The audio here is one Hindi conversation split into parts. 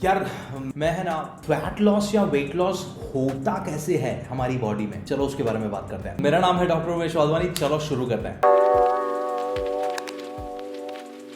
यार मैं है ना फैट लॉस या वेट लॉस होता कैसे है हमारी बॉडी में, चलो उसके बारे में बात करते हैं। मेरा नाम है डॉक्टर उमेश वाधवानी, चलो शुरू करते हैं।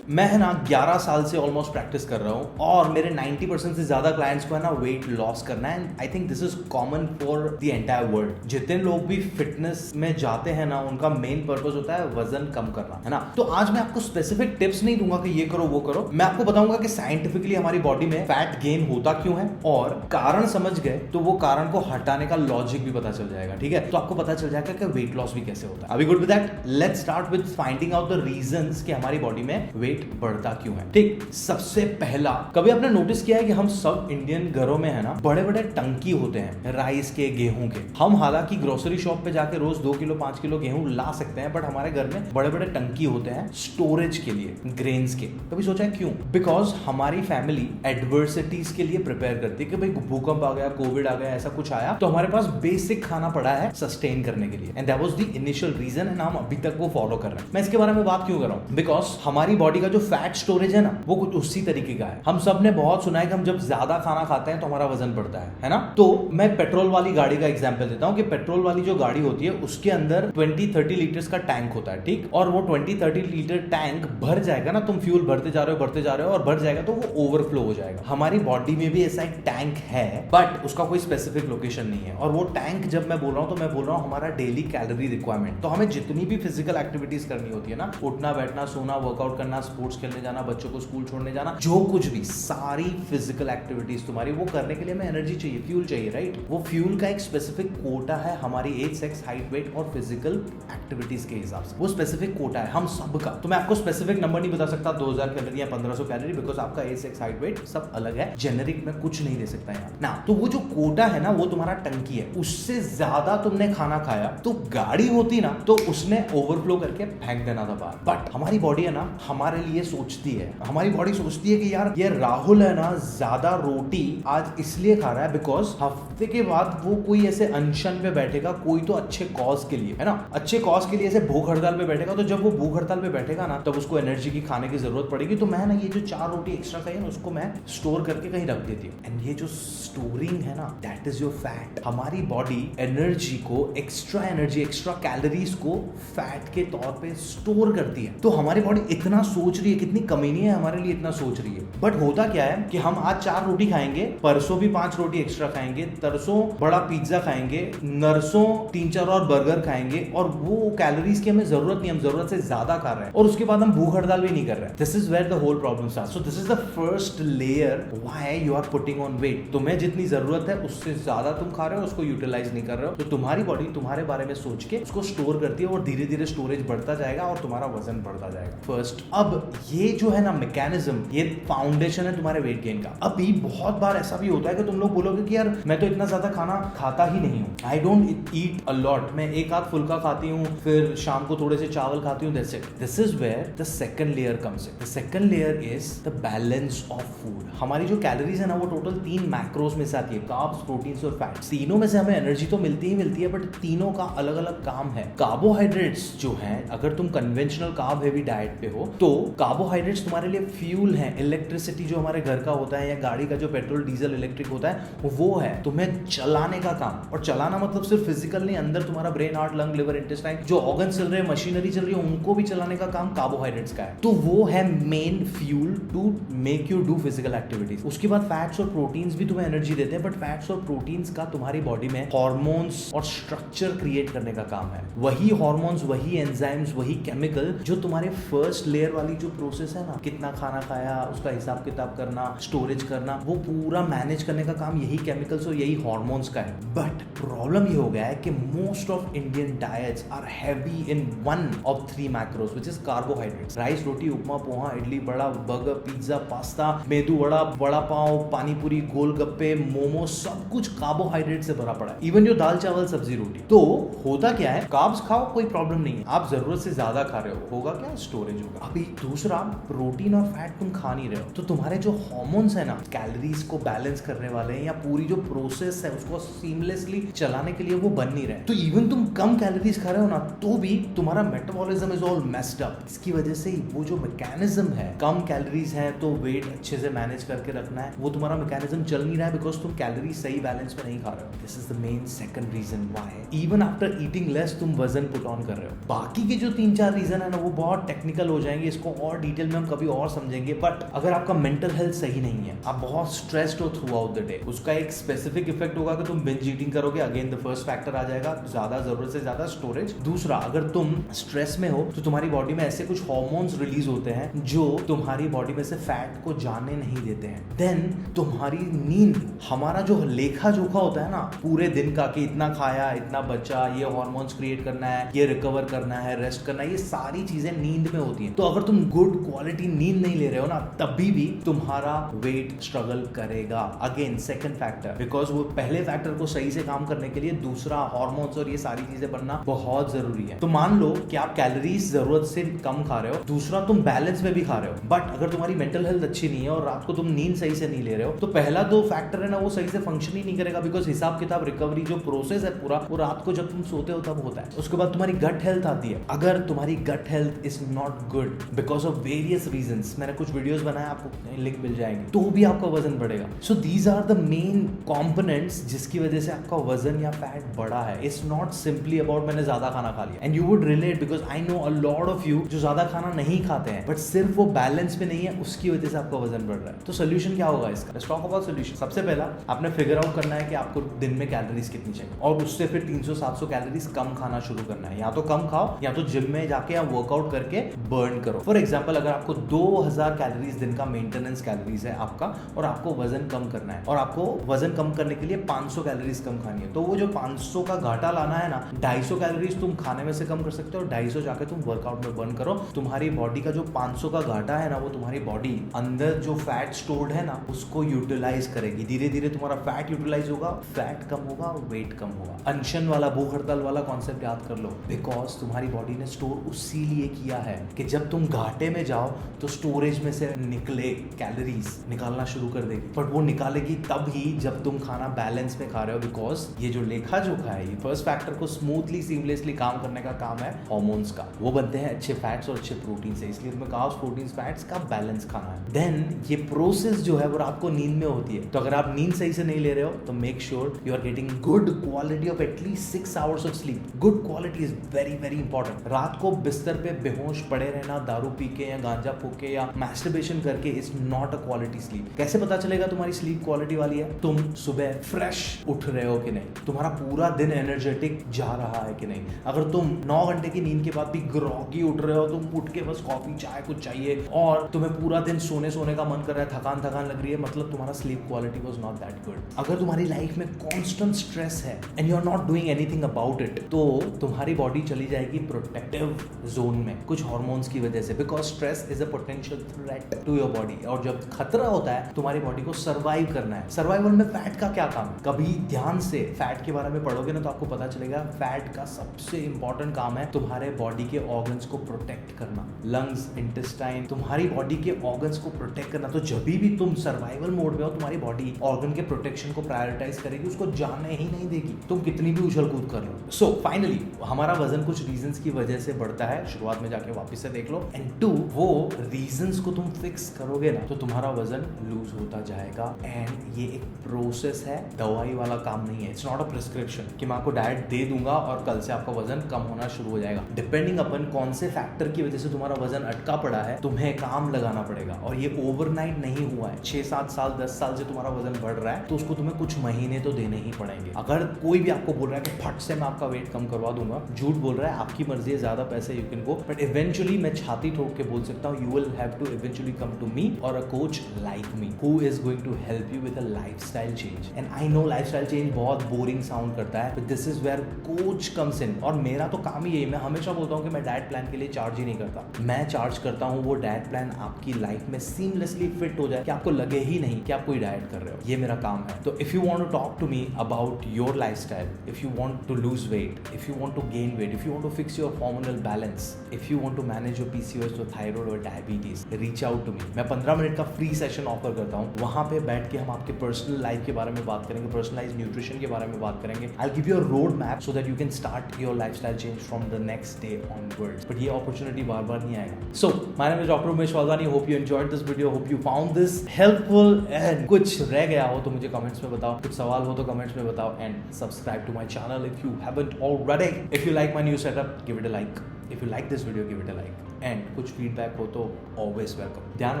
मैं है ना 11 साल से ऑलमोस्ट प्रैक्टिस कर रहा हूँ और मेरे 90% से ज्यादा क्लाइंट्स को है ना वेट लॉस करना है। And I think this is common for the entire world. जितने लोग भी फिटनेस में जाते हैं ना, उनका मेन पर्पस होता है वजन कम करना, है ना। तो आज मैं आपको स्पेसिफिक टिप्स नहीं दूंगा कि ये करो वो करो, मैं आपको बताऊंगा कि साइंटिफिकली हमारी बॉडी में फैट गेन होता क्यों है, और कारण समझ गए तो वो कारण को हटाने का लॉजिक भी पता चल जाएगा। ठीक है, तो आपको पता चल जाएगा कि वेट लॉस भी कैसे होता है। अभी good with that, let's start with finding out the reasons कि हमारी बॉडी में वेट बढ़ता क्यों है। ठीक, सबसे पहला, कभी आपने नोटिस किया है कि हम सब इंडियन घरों में है ना बड़े बड़े टंकी होते हैं राइस के, गेहूं के। हम हालांकि ग्रोसरी शॉप पे जाके रोज 2 किलो 5 किलो गेहूं ला सकते हैं, बट हमारे घर में बड़े बड़े टंकी होते हैं स्टोरेज के लिए, ग्रेन्स के। कभी सोचा है क्यों? बिकॉज हमारी फैमिली एडवर्सिटीज के लिए प्रिपेयर करती है कि भाई भूकंप आ गया, कोविड आ गया, ऐसा कुछ आया तो हमारे पास बेसिक खाना पड़ा है सस्टेन करने के लिए। And that was the initial reason, and हम अभी तक वो फॉलो कर रहे हैं। मैं इसके बारे में बात क्यों कर रहा हूं? बिकॉज हमारी बॉडी का जो फैट स्टोरेज है ना, वो कुछ उसी तरीके का है। हम सब ने बहुत सुना है कि हम जब ज्यादा खाना खाते हैं तो हमारा वजन बढ़ता है ना। तो मैं पेट्रोल वाली गाड़ी का एग्जांपल देता हूं कि पेट्रोल वाली जो गाड़ी होती है उसके अंदर 20-30 लीटर्स का टैंक होता है। ठीक, और वो 20-30 लीटर टैंक भर जाएगा ना, तुम फ्यूल भरते जा रहे हो और भर जाएगा तो वो ओवरफ्लो हो जाएगा। हमारी बॉडी में भी ऐसा एक टैंक है, बट उसका कोई स्पेसिफिक लोकेशन नहीं है। और वो टैंक जब मैं बोल रहा हूं तो मैं बोल रहा हूं हमारा डेली कैलोरी रिक्वायरमेंट। तो हमें जितनी भी फिजिकल एक्टिविटीज करनी होती है ना, उठना बैठना सोना, वर्कआउट करना, स्पोर्ट्स खेलने जाना, बच्चों को स्कूल छोड़ने जाना, जो कुछ भी सारी फिजिकल एक्टिविटीज तुम्हारी, वो करने के लिए हमें एनर्जी चाहिए, फ्यूल चाहिए, राइट। वो फ्यूल का एक स्पेसिफिक कोटा है हमारी एज, सेक्स, हाइट, वेट और फिजिकल एक्टिविटीज के हिसाब से। वो स्पेसिफिक कोटा है हम सबका। तो मैं आपको स्पेसिफिक नंबर नहीं बता सकता 2000 कैलोरी या 1500 कैलोरी, बिकॉज आपका एज, सेक्स, हाइट, वेट सब अलग है। जेनेरिक में कुछ नहीं दे सकता यहाँ ना। तो वो जो कोटा है ना, वो तुम्हारा टंकी है। उससे ज्यादा तुमने खाना खाया तो गाड़ी होती ना, तो उसने ओवरफ्लो करके फेंक देना था बाहर। बट हमारी बॉडी है ना, हमारे लिए सोचती है, हमारी बॉडी सोचती है कि यार ये राहुल है ना ज्यादा रोटी आज इसलिए खा रहा है बिकॉज हफ्ते के बाद वो कोई ऐसे अनशन पे बैठेगा, कोई तो अच्छे कॉज के लिए, है ना, अच्छे कॉज के लिए ऐसे भूख हड़ताल पे बैठेगा। तो जब वो भूख हड़ताल पे बैठेगा ना, तब उसको एनर्जी की खाने की जरूरत पड़ेगी। तो मैं ना ये जो 4 रोटी एक्स्ट्रा खाई है उसको मैं स्टोर करके कहीं रख देती हूँ। एंड ये जो स्टोरिंग है ना, दैट इज योर फैट। हमारी बॉडी एनर्जी को, एक्स्ट्रा एनर्जी, एक्स्ट्रा कैलोरीज को फैट के तौर पे स्टोर करती है। तो हमारी बॉडी इतना सोच रही है, कितनी कमीनी है हमारे लिए, इतना सोच रही है। बट होता क्या है कि हम आज 4 रोटी खाएंगे, परसों भी 5 रोटी एक्स्ट्रा खाएंगे, तरसों बड़ा पिज्जा खाएंगे, नरसों 3-4 और बर्गर खाएंगे, और वो कैलोरीज की हमें जरूरत नहीं, हम जरूरत से ज्यादा खा रहे हैं, और उसके बाद हम भूख हड़ताल भी नहीं कर रहे हैं। This is where the whole problem starts. So this is the first layer why you are putting on weight. तुम्हें जितनी जरूरत है उससे ज्यादा तुम खा रहे हो, उसको यूटिलाइज नहीं कर रहे हो। तो तुम्हारी बॉडी तुम्हारे बारे में सोच के उसको स्टोर करती है, और धीरे धीरे स्टोरेज बढ़ता जाएगा और तुम्हारा वजन बढ़ता जाएगा। फर्स्ट, अब ये जो है ना मैकेनिज्म, ये फाउंडेशन है तुम्हारे वेट गेन का। अभी बहुत बार ऐसा भी होता है कि तुम लोग बोलोगे कि यार मैं तो इतना ज्यादा खाना खाता ही नहीं हूँ, I don't eat a lot, मैं एक आध फुल्का खाती हूँ, फिर शाम को थोड़े से चावल खाती हूँ, that's it. This is where the second layer comes in. The second layer is the balance of food. हमारी जो कैलोरीज है ना, वो टोटल 3 मैक्रोस में से आती है, कार्ब्स, प्रोटीन्स और फैट्स। तीनों में से हमें एनर्जी तो मिलती ही मिलती है, बट तीनों का अलग अलग काम है। कार्बोहाइड्रेट्स जो है, अगर तुम कन्वेंशनल कार्ब हेवी डाइट पे हो तो कार्बोहाइड्रेट्स तुम्हारे लिए फ्यूल है। इलेक्ट्रिसिटी जो हमारे घर का होता है या गाड़ी का जो पेट्रोल डीजल इलेक्ट्रिक होता है, वो है तुम्हें चलाने का काम। और चलाना मतलब सिर्फ फिजिकल नहीं, अंदर तुम्हारा brain, heart, lung, liver, intestine, जो ऑर्गन चल रहे हैं, मशीनरी चल रही है, उनको भी चलाने का काम कार्बोहाइड्रेट्स का है। तो वो है main fuel to make you do physical activities. उसके बाद फैट्स और प्रोटीन्स भी तुम्हें एनर्जी देते हैं, बट फैट्स और प्रोटीन्स का तुम्हारी बॉडी में हार्मोन्स और स्ट्रक्चर क्रिएट करने का काम है। वही हार्मोन्स, वही एंजाइम्स, वही केमिकल जो तुम्हारे फर्स्ट लेयर वाली जो प्रोसेस है ना, कितना खाना खाया, उसका हिसाब किताब करना, स्टोरेज करना, वो पूरा मैनेज करने का काम यही केमिकल्स और यही हार्मोन्स का है। बट प्रॉब्लम ये हो गया है कि most of Indian diets are heavy in one of 3 macros, which is carbohydrates. Rice, roti, upma, poha, idli, bada, burger, pizza, pasta, medu vada, vada pav, pani puri, गोलगप्पे, मोमो, सब कुछ कार्बोहाइड्रेट से भरा पड़ा है। इवन जो दाल चावल सब्जी रोटी। तो होता क्या है, कार्ब्स खाओ कोई प्रॉब्लम नहीं है, आप जरूरत से ज्यादा खा रहे हो, होगा क्या, स्टोरेज होगा। अभी दूसरा, प्रोटीन और फैट तुम खा नहीं रहे हो, तो तुम्हारे जो हार्मोन्स है ना, कैलोरीज को बैलेंस करने वाले या पूरी जो प्रोसेस है उसको सीमलेसली चलाने के लिए वो बन नहीं रहे। तो इवन तुम कम कैलोरीज खा रहे हो ना, तो भी तुम्हारा metabolism is all messed up. इसकी वजह से वो जो मैकेनिज्म है, कम कैलोरीज है तो वेट अच्छे से मैनेज करके रखना है, वो तुम्हारा मैकेनिज्म चल नहीं रहा है बिकॉज तुम कैलोरी सही बैलेंस में नहीं खा रहे हो। This is the main second reason why even after eating less तुम वजन पुट ऑन कर रहे हो। बाकी के जो 3-4 रीजन है ना, वो बहुत टेक्निकल हो जाएंगे, इसको और डिटेल में हम कभी और समझेंगे। बट अगर आपका मेंटल हेल्थ सही नहीं है, आप बहुत स्ट्रेस्ड हो थ्रू आउट द डे, उसका एक स्पेसिफिक इफेक्ट होगा कि तुम बिंज ईटिंग करोगे। अगेन द फर्स्ट फैक्टर आ जाएगा, ज्यादा जरूरत से ज्यादा स्टोरेज। दूसरा, अगर तुम स्ट्रेस में हो तो तुम्हारी बॉडी में ऐसे कुछ हार्मोन्स रिलीज होते हैं जो तुम्हारी बॉडी में से फैट को जाने नहीं देते हैं। देन तुम्हारी नींद, हमारा जो लेखा जोखा होता है ना पूरे दिन का, कि इतना खाया, इतना बचा, ये हार्मोन्स क्रिएट करना है, ये रिकवर करना है, रेस्ट करना है, ये सारी चीजें नींद में होती हैं। तो अगर तुम गुड क्वालिटी नींद नहीं ले रहे हो ना, तभी भी तुम्हारा वेट स्ट्रगल करेगा। अगेन सेकंड फैक्टर, बिकॉज वो पहले फैक्टर को सही से काम करने के लिए दूसरा हार्मोन्स और ये सारी चीजें बनना बहुत जरूरी है। तो मान लो कि आप कैलोरीज जरूरत से कम खा रहे हो, दूसरा तुम बैलेंस में भी खा रहे हो, बट अगर तुम्हारी मेंटल हेल्थ अच्छी नहीं है और रात को तुम नींद सही से नहीं ले रहे हो, तो पहला 2 फैक्टर है ना वो सही से फंक्शन ही नहीं करेगा। बिकॉज हिसाब किताब रिकवरी जो प्रोसेस है पूरा, वो रात को जब तुम सोते हो तब होता है। उसके बाद तुम्हारी गट हेल्थ आती है। अगर तुम्हारी gut health is not good because of various reasons, मैंने कुछ वीडियोस बनाए, आपको लिंक मिल जाएंगे, तो भी आपका वजन बढ़ेगा। So these are the main components जिसकी वजह से आपका वजन या फैट बढ़ा है। इट्स नॉट सिंपली अबाउट मैंने ज्यादा खाना खा लिया। And you would relate because I know a lot of you जो ज्यादा खाना नहीं खाते हैं, बट सिर्फ वो बैलेंस में नहीं है, उसकी वजह से आपका वजन बढ़ रहा है। तो सोल्यूशन क्या होगा इसका? Let's talk about solution. सबसे पहला, आपने फिगर आउट करना है कि आपको दिन में कैलोरीज कितनी चाहिए, और उससे फिर 300-700 कैलोरीज कम खाना शुरू करना है। या तो कम खाओ, या तो जिम में जाके या वर्कआउट करके बर्न करो। फॉर एग्जाम्पल, अगर आपको 2000 कैलोरीज दिन का मेंटेनेंस कैलोरीज है आपका, और आपको वजन कम करना है, और आपको वजन कम करने के लिए 500 कैलोरीज कम खानी है, तो वो जो 500 का घाटा लाना है ना, 250 कैलोरीज तुम खाने में से कम कर सकते हो, 250 जाके तुम वर्कआउट में बर्न करो। तुम्हारी बॉडी का जो 500 का घाटा है ना, वो तुम्हारी बॉडी अंदर जो फैट स्टोर्ड है ना, उसको यूटिलाइज करेगी। धीरे धीरे तुम्हारा फैट यूटिलाइज होगा, फैट कम होगा, वेट कम होगा। अनशन वाला, भूख हड़ताल वाला कॉन्सेप्ट याद कर लो, बिकॉज तुम्हारी बॉडी ने स्टोर उसी लिए किया है कि जब तुम घाटे में जाओ तो स्टोरेज में से निकले कैलोरीज निकालना शुरू कर देगी। बट वो निकालेगी तब ही जब तुम खाना बैलेंस में खा रहे हो, बिकॉज ये जो लेखा जोखा है, ये फर्स्ट फैक्टर को स्मूथली सीमलेसली काम करने का काम है हार्मोन्स का। वो बनते हैं अच्छे फैट्स और अच्छे प्रोटीन से, इसलिए तुम्हें कार्ब्स, प्रोटीन, फैट्स का बैलेंस खाना है। देन ये प्रोसेस जो है वो रात को नींद में होती है। तो अगर आप नींद सही से नहीं ले रहे हो तो make sure you are getting good quality of at least 6 hours of sleep. Good quality is very very important. रात को बिस्तर पे बेहोश पड़े रहना, दारू पी के या गांजा फूक के या मैस्टरबेशन करके is not a quality sleep. कैसे पता चलेगा तुम्हारी स्लीप क्वालिटी वाली है? तुम सुबह फ्रेश उठ रहे हो कि नहीं, तुम्हारा पूरा दिन एनर्जेटिक जा रहा है कि नहीं। अगर तुम 9 घंटे की नींद के बाद भी ग्रॉगी उठ रहे हो, तुम उठ के बस कॉफी चाय कुछ चाहिए और तुम्हें पूरा दिन सोने का मन कर रहा है, थकान लग रही है, मतलब तुम्हारा sleep quality was not that good. अगर तुम्हारी लाइफ में कांस्टेंट स्ट्रेस है and you are not doing anything about it, तो तुम्हारी बॉडी चली जाएगी प्रोटेक्टिव जोन में कुछ हार्मोन्स की वजह से, because stress is a potential threat to your body. और जब खतरा होता है तुम्हारी बॉडी को सर्वाइव करना है। सर्वाइवल में फैट का क्या काम? कभी ध्यान से फैट के बारे में पढ़ोगे ना तो आपको पता चलेगा फैट का सबसे इंपॉर्टेंट काम है तुम्हारे बॉडी के ऑर्गन्स को प्रोटेक्ट करना। लंग्स, इंटेस्टाइन, तुम्हारी बॉडी के ऑर्गन्स को प्रोटेक्ट करना। तो जब भी तुम सर्वाइवल मोड में हो, तुम्हारी बॉडी ऑर्गन के प्रोटेक्शन को प्रायोरिटाइज करेगी, उसको जाने ही नहीं देगी, तुम कितनी भी उछल कूद कर लो। सो फाइनली हमारा वजन कुछ रीजंस की वजह से बढ़ता है, शुरुआत में जाके वापस से देख लो। एंड 2, वो रीजंस को तुम फिक्स करोगे ना तो तुम्हारा वजन लूज होता जाएगा। एंड ये एक प्रोसेस है, दवाई वाला काम नहीं है। इट्स नॉट अ प्रिस्क्रिप्शन कि मैं आपको डाइट दे दूंगा और कल से आपका वजन कम होना शुरू हो जाएगा। डिपेंडिंग अपन कौन से फैक्टर की वजह से तुम्हारा वजन अटका पड़ा है, तुम्हें काम लगाना पड़ेगा। और ये ओवरनाइट नहीं हुआ है। 6-7 साल 10 साल से तुम्हारा वजन बढ़ रहा है तो उसको तुम्हें कुछ महीने तो देने ही पड़ेंगे। अगर कोई भी आपको बोल रहा है कि फट से मैं आपका वेट कम करवा दूंगा, झूठ बोल रहा है। आपकी मर्जी है, ज्यादा पैसे you can go, but eventually मैं छाती ठोक के बोल सकता हूँ, you will have to eventually come to me और a coach like me who is going to help you with a lifestyle change. And I know lifestyle change बहुत बोरिंग साउंड करता है, but this is where coach comes in. और मेरा तो काम ही यही, मैं हमेशा बोलता हूँ कि मैं डाइट प्लान के लिए चार्ज ही नहीं करता। मैं चार्ज करता हूँ वो डाइट प्लान आपकी लाइफ में सीमलेसली फिट हो जाए, कि आपको लगे ही नहीं कि आप कोई डाइट कर रहे हो। ये मेरा काम है। तो if you want to talk to me about your lifestyle, if you want to lose weight, if you want to gain weight, if you want to fix your hormonal balance, if you want to manage your PCOS तो थायराइड और diabetes, reach out to me. मैं 15 मिनट का फ्री सेशन ऑफर करता हूँ, वहां पे बैठ के हम आपके पर्सनल लाइफ के बारे में बात करेंगे, पर्सनलाइज न्यूट्रिशन के बारे में बात करेंगे। I give you a road map so that you can start your lifestyle change from the next day onwards. But ये अपॉर्चुनिटी बार बार नहीं आएगा। So my name is doctor Umesh Wadhwani. Hope you enjoyed this video, hope you found this helpful and कुछ रह गया हो तो मुझे कमेंट्स में बताओ, कुछ सवाल हो तो कमेंट्स में बताओ and subscribe to my channel if you haven't already. If you like my new setup, give it a like. If you like this video, give it a like and कुछ फीडबैक हो तो ऑलवेज वेलकम। ध्यान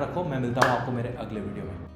रखो, मैं मिलता हूँ आपको मेरे अगले वीडियो में।